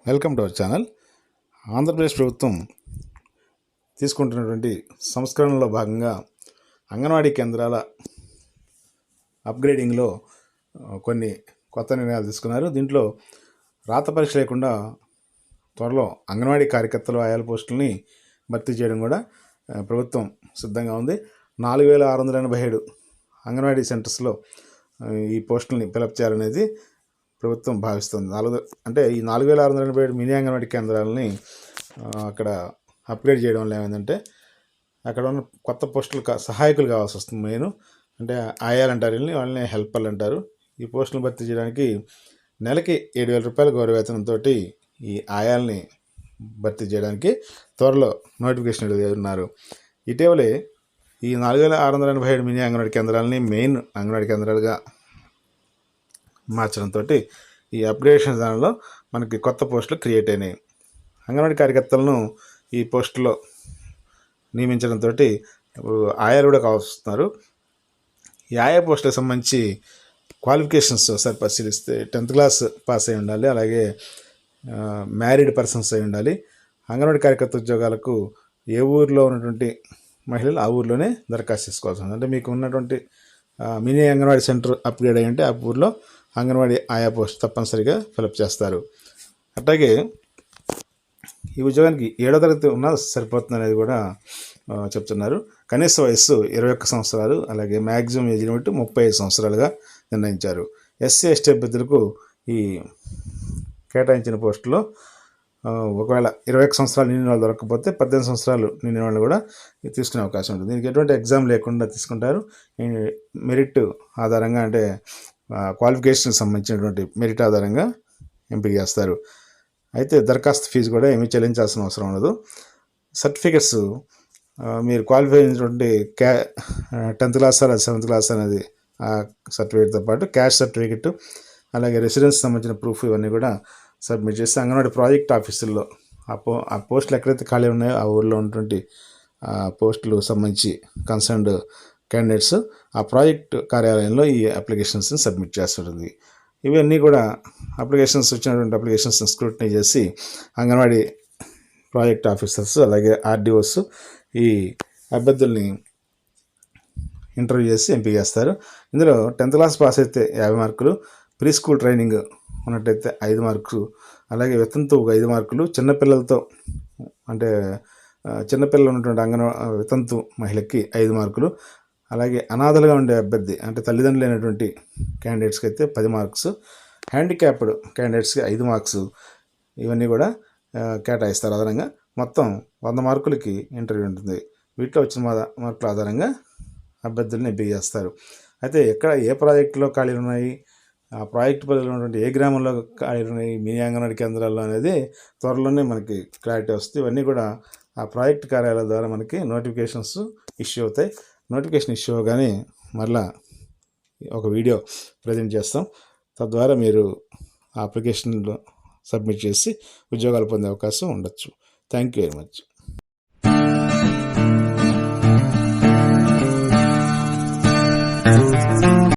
Welcome to our channel. Andhra Pradesh ప్రభుత్వం తీసుకుంటున్నటువంటి సంస్కరణలో భాగంగా అంగన్వాడీ కేంద్రాల అప్గ్రేడింగ్లో కొన్ని కొత్త నిర్ణయాలు తీసుకున్నారు. దీంట్లో రాత పరీక్ష లేకుండా త్వరలో అంగన్వాడీ కార్యకర్తలు ఆయాల పోస్టులని భర్తీ చేయడం కూడా ప్రభుత్వం సిద్ధంగా ఉంది. 4687 అంగన్వాడీ సెంటర్స్లో ఈ పోస్టులని ఫిలప్ చేయాలనేది ప్రభుత్వం భావిస్తుంది. ఈ 4687 మినీ అంగన్వాడీ కేంద్రాలని అక్కడ అప్గ్రేడ్ చేయడం వల్ల ఏమైందంటే అక్కడ ఉన్న కొత్త పోస్టులు సహాయకులు కావాల్సి వస్తుంది. మెయిన్ అంటే ఆయాలు అంటారు, వాళ్ళని హెల్పర్లు అంటారు. ఈ పోస్టులు భర్తీ చేయడానికి నెలకి 7,000 రూపాయల గౌరవ వేతనంతో ఈ ఆయాల్ని భర్తీ చేయడానికి త్వరలో నోటిఫికేషన్ ఉన్నారు. ఇటీవలే ఈ 4687 మినీ అంగన్వాడీ కేంద్రాలని మెయిన్ అంగన్వాడీ కేంద్రాలుగా మార్చడంతో ఈ అప్గ్రేడేషన్ దానిలో మనకి కొత్త పోస్టులు క్రియేట్ అయినాయి. అంగన్వాడీ కార్యకర్తలను ఈ పోస్టులో నియమించడంతో ఇప్పుడు ఆయాలు కూడా కావస్తున్నారు. ఈ ఆయా పోస్టులకు సంబంధించి క్వాలిఫికేషన్స్ ఒకసారి పరిశీలిస్తే 10th క్లాస్ పాస్ అయి ఉండాలి, అలాగే మ్యారీడ్ పర్సన్స్ అయి ఉండాలి. అంగన్వాడీ కార్యకర్త ఉద్యోగాలకు ఏ ఊరిలో ఉన్నటువంటి మహిళలు ఆ ఊరిలోనే దరఖాస్తు చేసుకోవాల్సి ఉంది. అంటే మీకు ఉన్నటువంటి మినీ అంగన్వాడీ సెంటర్ అప్గ్రేడ్ అయ్యి ఉంటే ఆ ఊరిలో అంగన్వాడీ ఆయా పోస్ట్ తప్పనిసరిగా ఫిలప్ చేస్తారు. అట్లాగే ఈ ఉద్యోగానికి 7వ తరగతి ఉన్నా సరిపోతుంది అనేది కూడా చెప్తున్నారు. కనీస వయస్సు 21 సంవత్సరాలు, అలాగే మ్యాక్సిమం ఏజ్ లిమిట్ 35 సంవత్సరాలుగా నిర్ణయించారు. ఎస్సీ ఎస్టీ అభ్యర్థులకు ఈ కేటాయించిన పోస్టులో ఒకవేళ 21 సంవత్సరాలు నిండిన వాళ్ళు దొరకకపోతే 18 సంవత్సరాలు నిండిన వాళ్ళు కూడా తీసుకునే అవకాశం ఉంటుంది. దీనికి ఎటువంటి ఎగ్జామ్ లేకుండా తీసుకుంటారు. మెరిట్ ఆధారంగా, అంటే క్వాలిఫికేషన్కి సంబంధించినటువంటి మెరిట్ ఆధారంగా ఎంపిక చేస్తారు. అయితే దరఖాస్తు ఫీజు కూడా ఏమీ చెల్లించాల్సిన అవసరం ఉండదు. సర్టిఫికెట్స్ మీరు క్వాలిఫై అయినటువంటి 10th క్లాస్ లేదా 7th క్లాస్ అనేది ఆ సర్టిఫికేట్తో పాటు క్యాష్ సర్టిఫికెట్, అలాగే రెసిడెన్స్ సంబంధించిన ప్రూఫ్ ఇవన్నీ కూడా సబ్మిట్ చేసి అంగన్వాడీ ప్రాజెక్ట్ ఆఫీసుల్లో ఆ పోస్టులు ఎక్కడైతే ఖాళీ ఉన్నాయో ఆ ఊళ్ళో ఉన్నటువంటి పోస్టులు సంబంధించి కన్సర్న్డ్ క్యాండిడేట్స్ ఆ ప్రాజెక్ట్ కార్యాలయంలో ఈ అప్లికేషన్స్ని సబ్మిట్ చేస్తుంటుంది. ఇవన్నీ కూడా వచ్చినటువంటి అప్లికేషన్స్ స్క్రూటినీ చేసి అంగన్వాడీ ప్రాజెక్ట్ ఆఫీసర్స్ అలాగే ఆర్డీఓస్ ఈ అభ్యర్థుల్ని ఇంటర్వ్యూ చేసి ఎంపిక చేస్తారు. ఇందులో 10th క్లాస్ పాస్ అయితే 50 మార్కులు, ప్రీ స్కూల్ ట్రైనింగ్ ఉన్నట్టయితే 5 మార్కులు, అలాగే వితంతు 5 మార్కులు, చిన్నపిల్లలతో అంటే చిన్నపిల్లలు ఉన్నటువంటి వితంతు మహిళకి 5 మార్కులు, అలాగే అనాథలుగా ఉండే అభ్యర్థి అంటే తల్లిదండ్రులు లేనటువంటి క్యాండిడేట్స్కి అయితే 10 మార్క్స్, హ్యాండిక్యాప్డ్ క్యాండిడేట్స్కి 5 మార్క్స్ ఇవన్నీ కూడా కేటాయిస్తారు. అదనంగా మొత్తం 100 మార్కులకి ఇంటర్వ్యూ ఉంటుంది. వీటిలో వచ్చిన మార్కుల ఆధారంగా అభ్యర్థులను ఎంపిక చేస్తారు. అయితే ఏ ప్రాజెక్టులో ఖాళీలు ఉన్నాయి, ఆ ప్రాజెక్టు పరిధిలో ఉన్నటువంటి ఏ గ్రామంలో ఖాళీలు ఉన్నాయి మినీ అంగన్వాడీ కేంద్రాల్లో అనేది త్వరలోనే మనకి క్లారిటీ వస్తుంది. ఇవన్నీ కూడా ఆ ప్రాజెక్ట్ కార్యాలయాల ద్వారా మనకి నోటిఫికేషన్స్ ఇష్యూ అవుతాయి. నోటిఫికేషన్ ఇష్యూ అవగానే మళ్ళీ ఒక వీడియో ప్రజెంట్ చేస్తాం. తద్వారా మీరు ఆ అప్లికేషన్లో సబ్మిట్ చేసి ఉద్యోగాలు పొందే అవకాశం ఉండొచ్చు. Thank you very much.